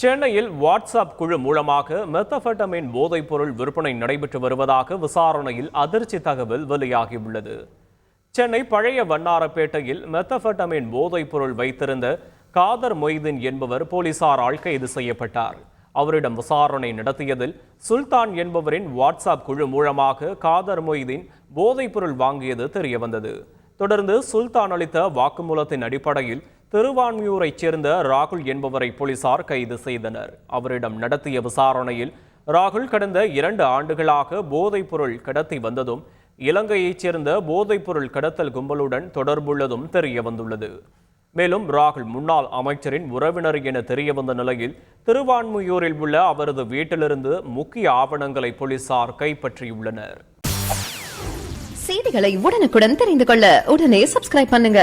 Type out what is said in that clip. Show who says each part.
Speaker 1: சென்னையில் வாட்ஸ்அப் குழு மூலமாக மெத்தபெட்டமைன் போதைப்பொருள் விற்பனை நடைபெற்று வருவதாக விசாரணையில் அதிர்ச்சி தகவல் வெளியாகியுள்ளது. சென்னை பழைய வண்ணாரப்பேட்டையில் மெத்தபெட்டமைன் போதைப்பொருள் வைத்திருந்த காதர் மொய்தீன் என்பவர் போலீசாரால் கைது செய்யப்பட்டார். அவரிடம் விசாரணை நடத்தியதில் சுல்தான் என்பவரின் வாட்ஸ்அப் குழு மூலமாக காதர் மொய்தீன் போதைப்பொருள் வாங்கியது தெரியவந்தது. தொடர்ந்து சுல்தான் அளித்த வாக்குமூலத்தின் அடிப்படையில் திருவான்மியூரைச் சேர்ந்த ராகுல் என்பவரை போலீசார் கைது செய்தனர். அவரிடம் நடத்திய விசாரணையில் ராகுல் கடந்த 2 ஆண்டுகளாக போதைப்பொருள் கடத்தி வந்ததும் இலங்கையைச் சேர்ந்த போதைப்பொருள் கடத்தல் கும்பலுடன் தொடர்புள்ளதும் தெரிய வந்துள்ளது. மேலும் ராகுல் முன்னாள் அமைச்சரின் உறவினர் என தெரியவந்த நிலையில் திருவான்மியூரில் உள்ள அவரது வீட்டிலிருந்து முக்கிய ஆவணங்களை போலீசார் கைப்பற்றியுள்ளனர்.
Speaker 2: செய்திகளை உடனுக்குடன் தெரிந்து கொள்ள உடனே சப்ஸ்கிரைப் பண்ணுங்க.